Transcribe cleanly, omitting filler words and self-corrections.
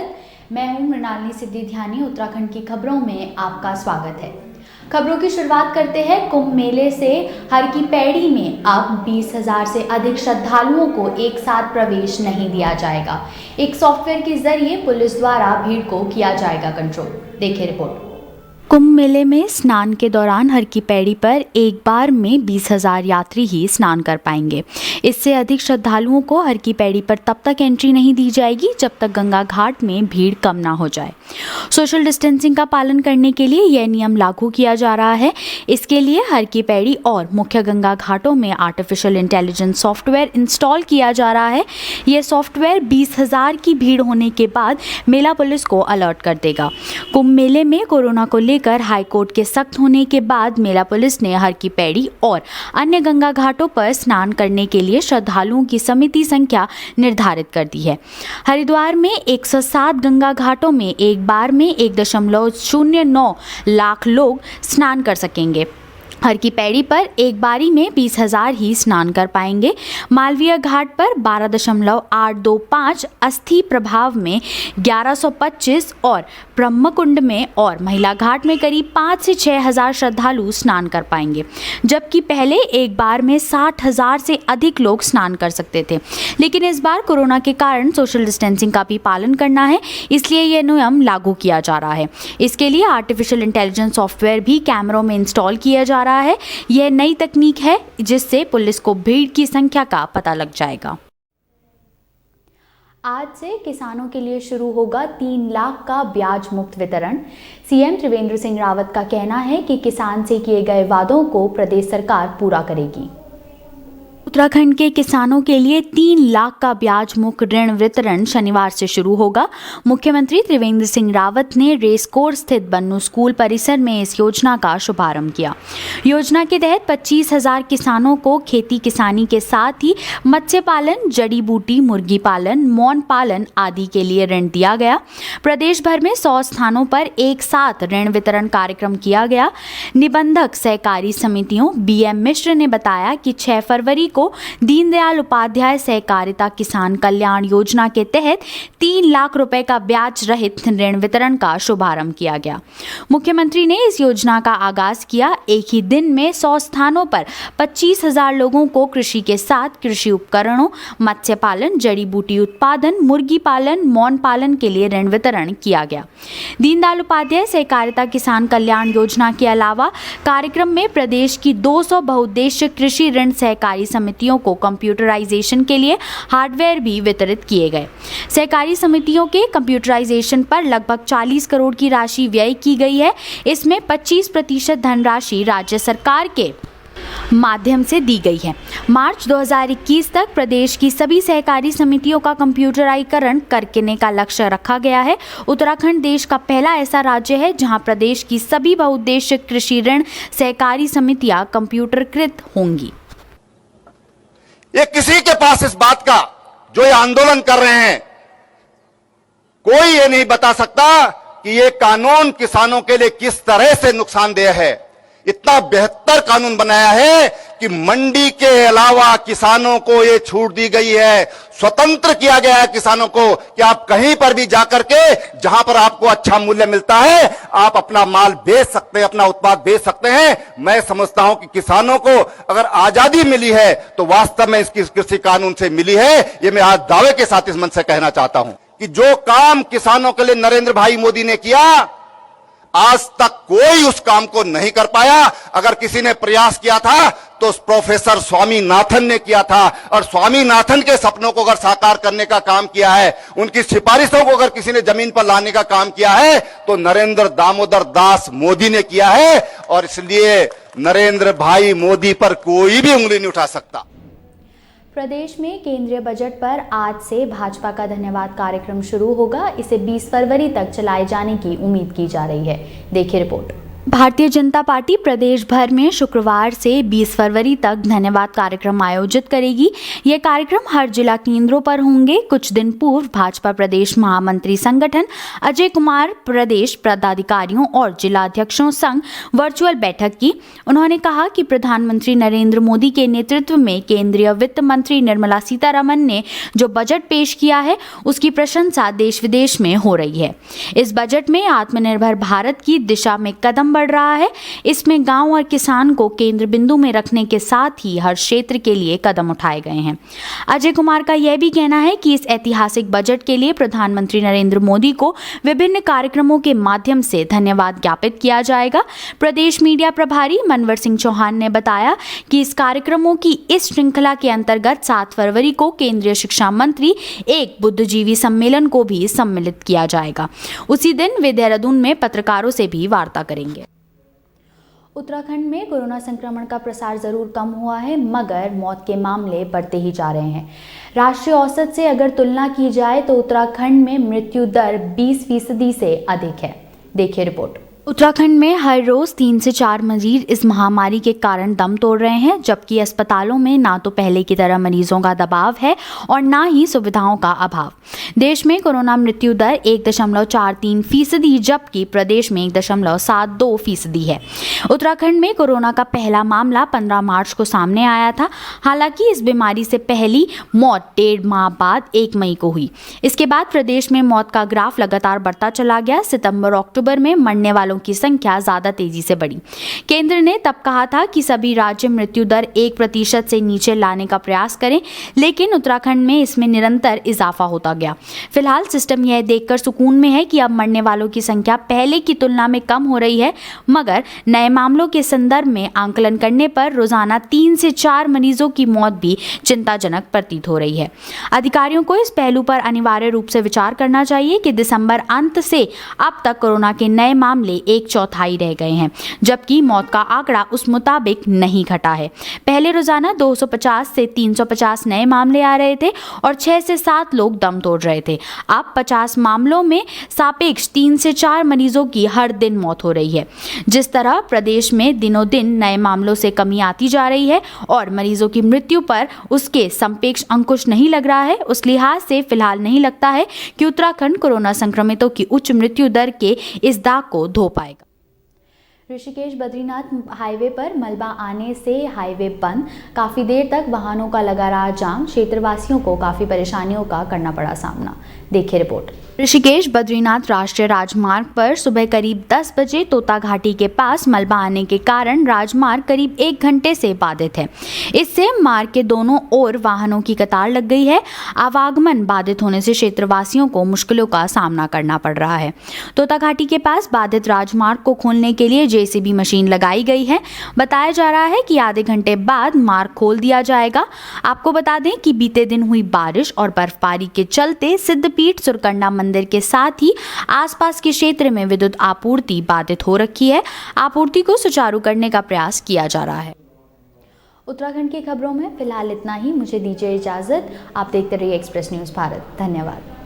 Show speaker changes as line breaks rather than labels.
स्वागत। मैं हूं मृणालिनी सिद्धि ध्यानी। उत्तराखंड की खबरों में आपका स्वागत है। खबरों की शुरुआत करते हैं कुंभ मेले से। हर की पैड़ी में अब 20,000 से अधिक श्रद्धालुओं को एक साथ प्रवेश नहीं दिया जाएगा। एक सॉफ्टवेयर के जरिए पुलिस द्वारा भीड़ को किया जाएगा कंट्रोल। देखिए रिपोर्ट। कुंभ मेले में स्नान के दौरान हर की पैड़ी पर एक बार में 20,000 यात्री ही स्नान कर पाएंगे। इससे अधिक श्रद्धालुओं को हर की पैड़ी पर तब तक एंट्री नहीं दी जाएगी जब तक गंगा घाट में भीड़ कम ना हो जाए। सोशल डिस्टेंसिंग का पालन करने के लिए यह नियम लागू किया जा रहा है। इसके लिए हर की पैड़ी और मुख्य गंगा घाटों में आर्टिफिशियल इंटेलिजेंस सॉफ्टवेयर इंस्टॉल किया जा रहा है। यह सॉफ्टवेयर 20,000 की भीड़ होने के बाद मेला पुलिस को अलर्ट कर देगा। कुंभ मेले में कोरोना को लेकर हाईकोर्ट के सख्त होने के बाद मेला पुलिस ने हर की पैड़ी और अन्य गंगा घाटों पर स्नान करने के लिए श्रद्धालुओं की सीमित संख्या निर्धारित कर दी है। हरिद्वार में 107 गंगा घाटों में एक बार में 1.09 लाख लोग स्नान कर सकेंगे। हर की पैड़ी पर एक बारी में 20,000 ही स्नान कर पाएंगे। मालवीय घाट पर 12.825, अस्थि प्रभाव में 1125 और ब्रह्मकुंड में और महिला घाट में करीब 5 से 6,000 श्रद्धालु स्नान कर पाएंगे, जबकि पहले एक बार में 60,000 से अधिक लोग स्नान कर सकते थे। लेकिन इस बार कोरोना के कारण सोशल डिस्टेंसिंग का भी पालन करना है, इसलिए यह नियम लागू किया जा रहा है। इसके लिए आर्टिफिशियल इंटेलिजेंस सॉफ्टवेयर भी कैमरों में इंस्टॉल किया जा रहा है। यह नई तकनीक है जिससे पुलिस को भीड़ की संख्या का पता लग जाएगा। आज से किसानों के लिए शुरू होगा 3 लाख का ब्याज मुक्त वितरण। सीएम त्रिवेंद्र सिंह रावत का कहना है कि किसान से किए गए वादों को प्रदेश सरकार पूरा करेगी। उत्तराखंड के किसानों के लिए 3 लाख का ब्याज मुक्त ऋण वितरण शनिवार से शुरू होगा। मुख्यमंत्री त्रिवेंद्र सिंह रावत ने रेस कोर्स स्थित बन्नू स्कूल परिसर में इस योजना का शुभारंभ किया। योजना के तहत 25,000 किसानों को खेती किसानी के साथ ही मत्स्य पालन, जड़ी बूटी, मुर्गी पालन, मौन पालन आदि के लिए ऋण दिया गया। प्रदेश भर में 100 स्थानों पर एक साथ ऋण वितरण कार्यक्रम किया गया। निबंधक सहकारी समितियों BM मिश्र ने बताया कि 6 फरवरी को दीनदयाल उपाध्याय सहकारिता किसान कल्याण योजना के तहत 3 लाख रुपए का ब्याज रहित ऋण वितरण का शुभारंभ किया गया। मुख्यमंत्री ने इस योजना का आगाज किया। एक ही दिन में 100 स्थानों पर 25,000 लोगों को कृषि के साथ कृषि उपकरणों, मत्स्य पालन, जड़ी बूटी उत्पादन, मुर्गी पालन, मौन पालन के लिए ऋण वितरण किया गया। दीनदयाल उपाध्याय सहकारिता किसान कल्याण योजना के अलावा कार्यक्रम में प्रदेश की 200 बहुउद्देश्य कृषि ऋण सहकारी समितियों को कंप्यूटराइजेशन के लिए हार्डवेयर भी वितरित किए गए। सहकारी समितियों के कंप्यूटराइजेशन पर लगभग 40 करोड़ की राशि व्यय की गई है। इसमें 25% धनराशि राज्य सरकार के माध्यम से दी गई है। मार्च 2021 तक प्रदेश की सभी सहकारी समितियों का कंप्यूटराइकरण करने का लक्ष्य रखा गया है। उत्तराखंड देश का पहला ऐसा राज्य है जहां प्रदेश की सभी बहुउद्देश्य कृषि ऋण सहकारी समितियां कंप्यूटरीकृत होंगी।
ये किसी के पास इस बात का जो ये आंदोलन कर रहे हैं, कोई ये नहीं बता सकता कि ये कानून किसानों के लिए किस तरह से नुकसानदेह है। इतना बेहतर कानून बनाया है कि मंडी के अलावा किसानों को ये छूट दी गई है, स्वतंत्र किया गया है किसानों को कि आप कहीं पर भी जाकर के जहां पर आपको अच्छा मूल्य मिलता है आप अपना माल बेच सकते हैं, अपना उत्पाद बेच सकते हैं। मैं समझता हूं कि किसानों को अगर आजादी मिली है तो वास्तव में इसकी कृषि कानून से मिली है। ये मैं आज दावे के साथ इस मंच से कहना चाहता हूं कि जो काम किसानों के लिए नरेंद्र भाई मोदी ने किया, आज तक कोई उस काम को नहीं कर पाया। अगर किसी ने प्रयास किया था तो प्रोफेसर स्वामीनाथन ने किया था, और स्वामीनाथन के सपनों को अगर साकार करने का काम किया है, उनकी सिफारिशों को अगर किसी ने जमीन पर लाने का काम किया है तो नरेंद्र दामोदर दास मोदी ने किया है। और इसलिए नरेंद्र भाई मोदी पर कोई भी उंगली नहीं उठा सकता।
प्रदेश में केंद्रीय बजट पर आज से भाजपा का धन्यवाद कार्यक्रम शुरू होगा। इसे 20 फरवरी तक चलाए जाने की उम्मीद की जा रही है। देखिए रिपोर्ट। भारतीय जनता पार्टी प्रदेश भर में शुक्रवार से 20 फरवरी तक धन्यवाद कार्यक्रम आयोजित करेगी। ये कार्यक्रम हर जिला केंद्रों पर होंगे। कुछ दिन पूर्व भाजपा प्रदेश महामंत्री संगठन अजय कुमार प्रदेश पदाधिकारियों और जिला अध्यक्षों संग वर्चुअल बैठक की। उन्होंने कहा कि प्रधानमंत्री नरेंद्र मोदी के नेतृत्व में केंद्रीय वित्त मंत्री निर्मला सीतारमण ने जो बजट पेश किया है उसकी प्रशंसा देश विदेश में हो रही है। इस बजट में आत्मनिर्भर भारत की दिशा में कदम बढ़ रहा है। इसमें गांव और किसान को केंद्र बिंदु में रखने के साथ ही हर क्षेत्र के लिए कदम उठाए गए हैं। अजय कुमार का यह भी कहना है कि इस ऐतिहासिक बजट के लिए प्रधानमंत्री नरेंद्र मोदी को विभिन्न कार्यक्रमों के माध्यम से धन्यवाद ज्ञापित किया जाएगा। प्रदेश मीडिया प्रभारी मनवर सिंह चौहान ने बताया कि इस कार्यक्रमों की इस श्रृंखला के अंतर्गत 7 फरवरी को केंद्रीय शिक्षा मंत्री एक बुद्धिजीवी सम्मेलन को भी सम्मिलित किया जाएगा। उसी दिन वे देहरादून में पत्रकारों से भी वार्ता करेंगे। उत्तराखंड में कोरोना संक्रमण का प्रसार जरूर कम हुआ है, मगर मौत के मामले बढ़ते ही जा रहे हैं। राष्ट्रीय औसत से अगर तुलना की जाए तो उत्तराखंड में मृत्यु दर 20% से अधिक है। देखिए रिपोर्ट। उत्तराखंड में हर रोज 3 से 4 मरीज इस महामारी के कारण दम तोड़ रहे हैं, जबकि अस्पतालों में ना तो पहले की तरह मरीजों का दबाव है और ना ही सुविधाओं का अभाव। देश में कोरोना मृत्यु दर 1.43%, जबकि प्रदेश में 1.72% है। उत्तराखंड में कोरोना का पहला मामला 15 मार्च को सामने आया था। हालांकि इस बीमारी से पहली मौत 1.5 माह बाद 1 मई को हुई। इसके बाद प्रदेश में मौत का ग्राफ लगातार बढ़ता चला गया। सितंबर अक्टूबर में मरने वालों की संख्या ज्यादा तेजी से बढ़ी। केंद्र ने तब कहा था कि सभी राज्य मृत्यु दर 1% से नीचे लाने का प्रयास करें, लेकिन उत्तराखंड में इसमें निरंतर इजाफा होता गया। फिलहाल सिस्टम यह देखकर सुकून में है कि अब मरने वालों की संख्या पहले की तुलना में कम हो रही है, मगर नए मामलों के संदर्भ में आंकलन करने पर रोजाना 3 से 4 मरीजों की मौत भी चिंताजनक प्रतीत हो रही है। अधिकारियों को इस पहलू पर अनिवार्य रूप से विचार करना चाहिए कि दिसंबर अंत से अब तक कोरोना के नए मामले 1/4 रह गए हैं, जबकि मौत का आंकड़ा उस मुताबिक नहीं घटा है। पहले रोजाना 250 से 350 नए मामले आ रहे थे और 6 से 7 लोग दम तोड़ रहे थे। अब 50 मामलों में सापेक्ष 3 से 4 मरीजों की हर दिन मौत हो रही है। जिस तरह प्रदेश में दिनों दिन नए मामलों से कमी आती जा रही है और मरीजों की मृत्यु पर उसके संपेक्ष अंकुश नहीं लग रहा है, उस लिहाज से फिलहाल नहीं लगता है कि उत्तराखंड कोरोना संक्रमितों की उच्च मृत्यु दर के इस दाग को धो पाएगा। ऋषिकेश बद्रीनाथ हाईवे पर मलबा आने से हाईवे बंद। काफ़ी देर तक वाहनों का लगा रहा जाम। क्षेत्रवासियों को काफ़ी परेशानियों का करना पड़ा सामना। देखिए रिपोर्ट। ऋषिकेश बद्रीनाथ राष्ट्रीय राजमार्ग पर सुबह करीब 10 बजे तोता घाटी के पास मलबा आने के कारण राजमार्ग करीब 1 घंटे से बाधित है। इससे मार्ग के दोनों ओर वाहनों की कतार लग गई है। आवागमन बाधित होने से क्षेत्रवासियों को मुश्किलों का सामना करना पड़ रहा है। तोता घाटी के पास बाधित राजमार्ग को खोलने के लिए जेसीबी मशीन लगाई गई है। बताया जा रहा है कि आधे घंटे बाद मार्ग खोल दिया जाएगा। आपको बता दें कि बीते दिन हुई बारिश और बर्फबारी के चलते सिद्धपीठ सुरकंडा मंदिर के साथ ही आसपास के क्षेत्र में विद्युत आपूर्ति बाधित हो रखी है। आपूर्ति को सुचारू करने का प्रयास किया जा रहा है। उत्तराखंड की खबरों में फिलहाल इतना ही। मुझे दीजिए इजाजत। आप देखते रहिए एक्सप्रेस न्यूज़ भारत। धन्यवाद।